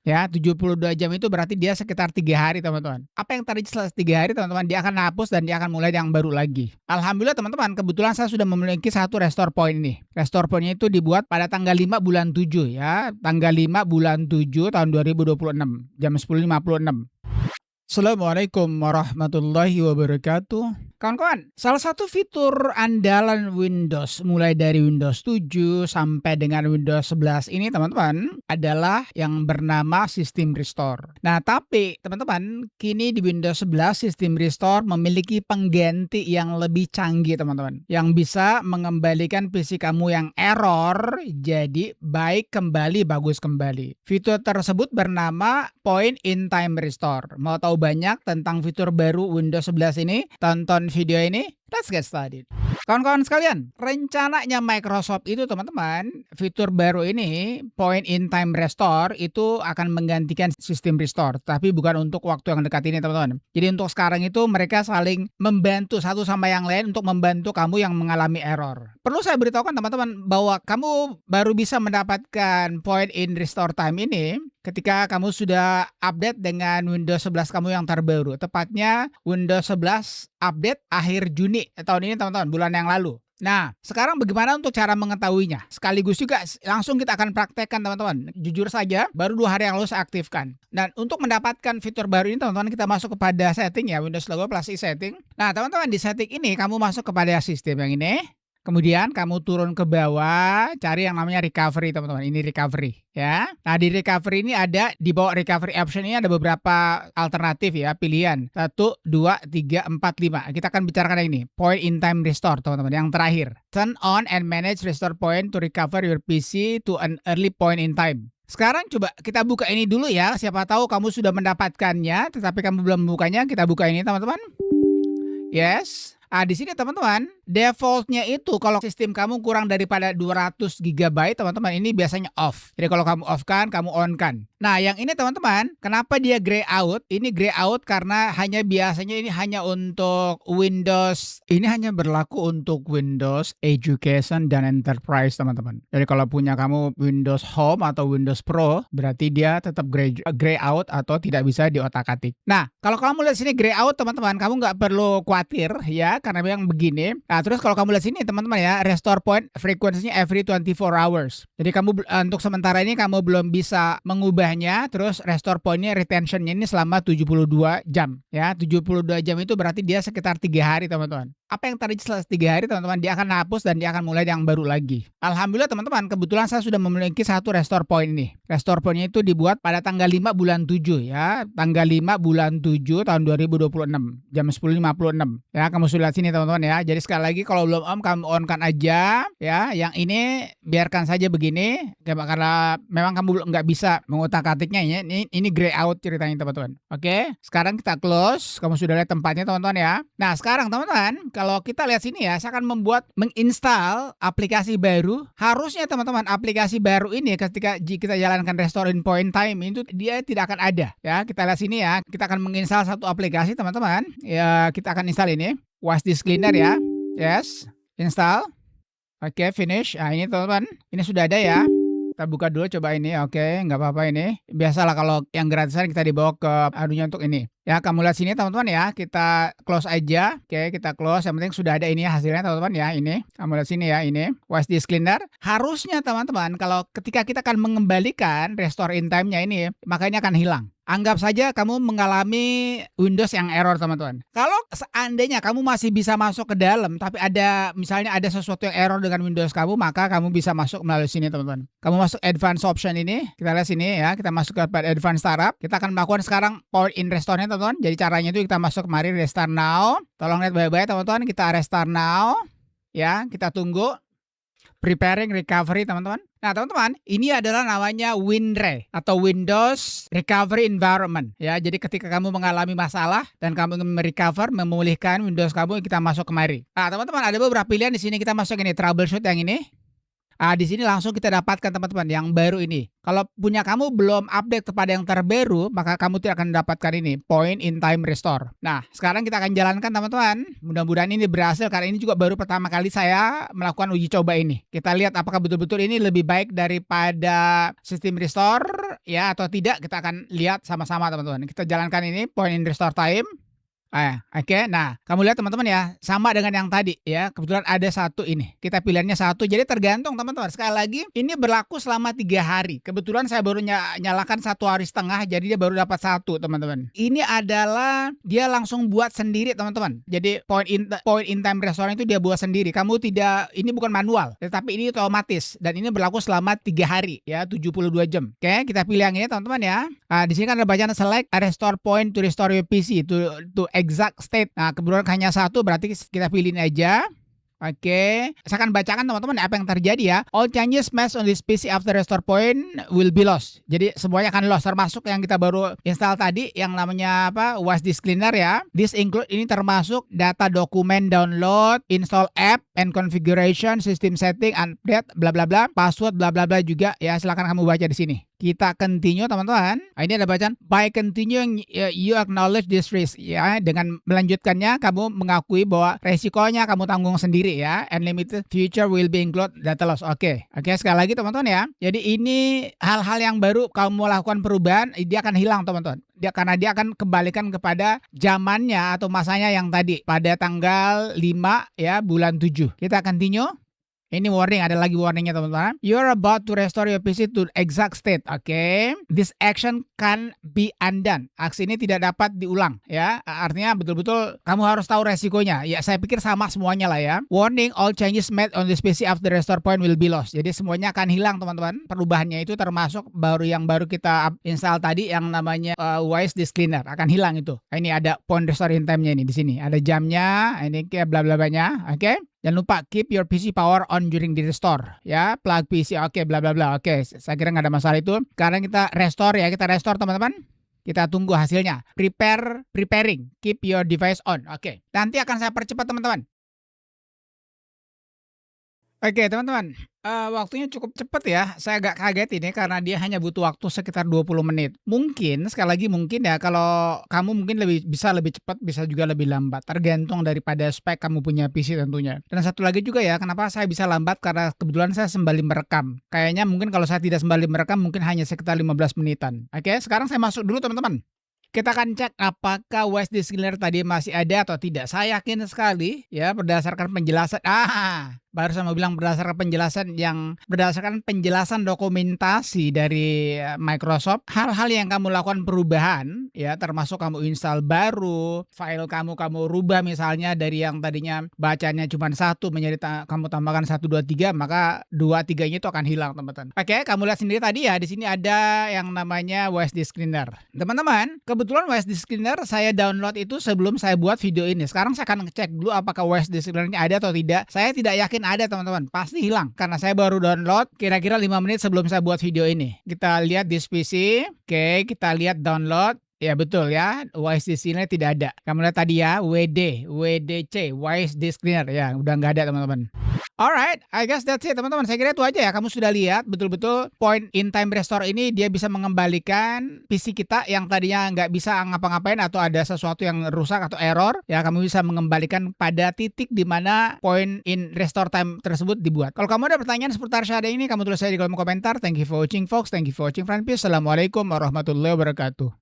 Ya, 72 jam itu berarti dia sekitar 3 hari, teman-teman. Apa yang tadi selesai 3 hari, teman-teman, dia akan hapus dan dia akan mulai yang baru lagi. Alhamdulillah, teman-teman, kebetulan saya sudah memiliki satu restore point nih. Restore point-nya itu dibuat pada tanggal 5 bulan 7 ya. Tanggal 5 bulan 7 tahun 2026, jam 10.56. Assalamualaikum warahmatullahi wabarakatuh. Kawan-kawan, salah satu fitur andalan Windows mulai dari Windows 7 sampai dengan Windows 11 ini, teman-teman, adalah yang bernama System Restore. Nah, tapi teman-teman, kini di Windows 11 System Restore memiliki pengganti yang lebih canggih, teman-teman, yang bisa mengembalikan PC kamu yang error jadi baik kembali, bagus kembali. Fitur tersebut bernama Point in Time Restore. Mau tahu banyak tentang fitur baru Windows 11 ini? Tonton video ini, let's get started. Kawan-kawan sekalian, rencananya Microsoft itu, teman-teman, fitur baru ini, Point in Time Restore, itu akan menggantikan System Restore, tapi bukan untuk waktu yang dekat ini, teman-teman. Jadi untuk sekarang itu mereka saling membantu satu sama yang lain untuk membantu kamu yang mengalami error. Perlu saya beritahukan, teman-teman, bahwa kamu baru bisa mendapatkan Point in Restore Time ini ketika kamu sudah update dengan Windows 11 kamu yang terbaru. Tepatnya Windows 11 update akhir Juni tahun ini, teman-teman, bulan yang lalu. Nah, sekarang bagaimana untuk cara mengetahuinya? Sekaligus juga langsung kita akan praktekkan, teman-teman. Jujur saja, baru 2 hari yang lalu saya aktifkan. Dan untuk mendapatkan fitur baru ini, teman-teman, kita masuk kepada setting ya, Windows Logo plus setting. Nah, teman-teman, di setting ini kamu masuk kepada sistem yang ini. Kemudian kamu turun ke bawah, cari yang namanya recovery, teman-teman. Ini recovery ya. Nah, di recovery ini ada, di bawah recovery option ini ada beberapa alternatif ya, pilihan. 1, 2, 3, 4, 5. Kita akan bicarakan yang ini. Point in time restore, teman-teman. Yang terakhir. Turn on and manage restore point to recover your PC to an early point in time. Sekarang coba kita buka ini dulu ya. Siapa tahu kamu sudah mendapatkannya, tetapi kamu belum membukanya. Kita buka ini, teman-teman. Yes. Di sini, teman-teman, defaultnya itu kalau sistem kamu kurang daripada 200 GB, teman-teman, ini biasanya off. Jadi kalau kamu off kan, kamu on kan. Nah, yang ini, teman-teman, kenapa dia gray out? Ini gray out karena biasanya ini hanya untuk Windows. Ini hanya berlaku untuk Windows Education dan Enterprise, teman-teman. Jadi kalau punya kamu Windows Home atau Windows Pro, berarti dia tetap gray out atau tidak bisa diotak-atik. Nah, kalau kamu lihat sini gray out, teman-teman, kamu nggak perlu khawatir ya, karena memang begini. Nah, terus kalau kamu lihat sini, teman-teman ya, restore point frekuensinya every 24 hours. Jadi kamu untuk sementara ini kamu belum bisa mengubahnya. Terus restore pointnya, retentionnya ini selama 72 jam ya. 72 jam itu berarti dia sekitar 3 hari, teman-teman. Apa yang tadi selesai 3 hari, teman-teman, dia akan hapus dan dia akan mulai yang baru lagi. Alhamdulillah, teman-teman, kebetulan saya sudah memiliki satu restore point ini. Restore pointnya itu dibuat pada tanggal 5 bulan 7 ya. Tanggal 5 bulan 7 tahun 2026, jam 10.56 ya. Kamu sudah lihat sini, teman-teman ya. Jadi sekali lagi, kalau belum on, kamu on kan aja ya. Yang ini biarkan saja begini karena memang kamu nggak bisa mengutak-atiknya ya. Ini gray out ceritanya, teman-teman. Oke, sekarang kita close. Kamu sudah lihat tempatnya, teman-teman ya. Nah, sekarang, teman-teman, kalau kita lihat sini ya, saya akan menginstal aplikasi baru. Harusnya, teman-teman, aplikasi baru ini ketika kita jalankan restore in point time itu dia tidak akan ada ya. Kita lihat sini ya. Kita akan menginstal satu aplikasi, teman-teman. Ya, kita akan install ini. Watch Disk Cleaner ya. Yes, install. Oke, finish. Nah, ini, teman-teman, ini sudah ada ya. Kita buka dulu, coba ini. Oke, nggak apa-apa ini. Biasalah kalau yang gratisan kita dibawa ke anunya untuk ini. Ya, kamu lihat sini, teman-teman ya. Kita close aja. Oke, kita close. Yang penting sudah ada ini hasilnya, teman-teman ya. Ini. Kamu lihat sini ya, ini. Watch Disk Cleaner. Harusnya, teman-teman, kalau ketika kita akan mengembalikan restore in time-nya ini, maka ini akan hilang. Anggap saja kamu mengalami Windows yang error, teman-teman. Kalau seandainya kamu masih bisa masuk ke dalam, tapi misalnya ada sesuatu yang error dengan Windows kamu, maka kamu bisa masuk melalui sini, teman-teman. Kamu masuk Advanced Option ini, kita lihat sini ya, kita masuk ke Advanced Startup. Kita akan melakukan sekarang Point in Restore-nya, teman-teman. Jadi caranya itu kita masuk kemari Restart Now. Tolong lihat baik-baik, teman-teman. Kita Restart Now. Ya, kita tunggu. Preparing recovery, teman-teman. Nah, teman-teman, ini adalah namanya WinRe atau Windows Recovery Environment ya. Jadi ketika kamu mengalami masalah dan kamu ingin merecover, memulihkan Windows kamu, kita masuk kemari. Nah, teman-teman, ada beberapa pilihan di sini. Kita masuk ini troubleshoot yang ini. Di sini langsung kita dapatkan, teman-teman, yang baru ini. Kalau punya kamu belum update kepada yang terbaru, maka kamu tidak akan mendapatkan ini, Point in Time Restore. Nah, sekarang kita akan jalankan, teman-teman. Mudah-mudahan ini berhasil, karena ini juga baru pertama kali saya melakukan uji coba ini. Kita lihat apakah betul-betul ini lebih baik daripada System Restore ya atau tidak kita akan lihat sama-sama teman-teman. Kita jalankan ini point in restore time. Oke. Nah, kamu lihat teman-teman ya, sama dengan yang tadi ya. Kebetulan ada satu ini. Kita pilihannya satu. Jadi tergantung teman-teman. Sekali lagi, ini berlaku selama 3 hari. Kebetulan saya baru nyalakan 1,5 hari, jadi dia baru dapat satu teman-teman. Ini adalah dia langsung buat sendiri teman-teman. Jadi point in time restore itu dia buat sendiri. Kamu tidak, ini bukan manual, tetapi ini otomatis. Dan ini berlaku selama 3 hari ya, 72 jam. Oke, kita pilih yang ini teman-teman ya. Di sini kan ada bacaan select a restore point to restore your PC to exact state. Nah, kebetulan hanya satu, berarti kita pilihin aja. Oke, saya akan bacakan teman-teman apa yang terjadi ya. All changes made on this PC after restore point will be lost. Jadi semuanya akan lost, termasuk yang kita baru install tadi yang namanya OS Disk Cleaner ya. This include, ini termasuk data dokumen download, install app and configuration, system setting, update, bla bla bla, password, bla bla bla juga ya. Silakan kamu baca di sini. Kita continue teman-teman. Ini ada bacaan by continuing you acknowledge this risk ya. Dengan melanjutkannya kamu mengakui bahwa resikonya kamu tanggung sendiri ya. And limited future will be include data loss. Oke, sekali lagi teman-teman ya. Jadi ini hal-hal yang baru kamu lakukan perubahan, dia akan hilang teman-teman. Karena dia akan kembalikan kepada zamannya atau masanya yang tadi pada tanggal 5 ya bulan 7. Kita continue. Ini warning, ada lagi warningnya teman-teman. You're about to restore your PC to exact state. Oke. This action can be undone. Aksi ini tidak dapat diulang ya. Artinya betul-betul kamu harus tahu resikonya. Ya, saya pikir sama semuanya lah ya. Warning, all changes made on this PC after restore point will be lost. Jadi semuanya akan hilang teman-teman. Perubahannya itu termasuk yang baru kita install tadi yang namanya OS Disk Cleaner akan hilang itu. Ini ada point restore in time-nya ini di sini. Ada jamnya, ini kayak bla bla bla-nya. Oke. Jangan lupa keep your PC power on during the restore ya, plug PC bla bla bla. Saya kira nggak ada masalah itu. Sekarang kita restore ya, kita restore teman-teman. Kita tunggu hasilnya. Preparing, keep your device on. Nanti akan saya percepat teman-teman. Teman-teman, waktunya cukup cepat ya. Saya agak kaget ini karena dia hanya butuh waktu sekitar 20 menit. Mungkin, sekali lagi mungkin ya, kalau kamu mungkin bisa lebih cepat, bisa juga lebih lambat. Tergantung daripada spek kamu punya PC tentunya. Dan satu lagi juga ya, kenapa saya bisa lambat, karena kebetulan saya sembali merekam. Kayaknya mungkin kalau saya tidak sembali merekam, mungkin hanya sekitar 15 menitan. Sekarang saya masuk dulu teman-teman. Kita akan cek apakah OS Disk Cleaner tadi masih ada atau tidak. Saya yakin sekali ya berdasarkan penjelasan. Baru saya mau bilang berdasarkan penjelasan dokumentasi dari Microsoft, hal-hal yang kamu lakukan perubahan ya, termasuk kamu install baru, file kamu rubah misalnya dari yang tadinya bacanya cuma 1 menjadi kamu tambahkan 1 2 3, maka 2 3-nya itu akan hilang teman-teman. Kamu lihat sendiri tadi ya, di sini ada yang namanya OS Disk Cleaner. Teman-teman, kebetulan OS Disk Cleaner saya download itu sebelum saya buat video ini. Sekarang saya akan ngecek dulu apakah OS Disk Cleaner-nya ada atau tidak. Saya tidak yakin ada teman-teman, pasti hilang karena saya baru download kira-kira 5 menit sebelum saya buat video ini. Kita lihat di PC. Kita lihat download. Ya betul ya, OS Disk Cleaner tidak ada. Kamu lihat tadi ya, WDC, OS Disk Cleaner ya, udah nggak ada teman-teman. Alright, I guess that's it teman-teman. Saya kira itu aja ya. Kamu sudah lihat betul-betul point in time restore ini dia bisa mengembalikan PC kita yang tadinya nggak bisa ngapa-ngapain atau ada sesuatu yang rusak atau error. Ya, kamu bisa mengembalikan pada titik di mana point in restore time tersebut dibuat. Kalau kamu ada pertanyaan seputar Shada ini, kamu tulis saja di kolom komentar. Thank you for watching folks. Thank you for watching friend. Peace. Assalamualaikum warahmatullahi wabarakatuh.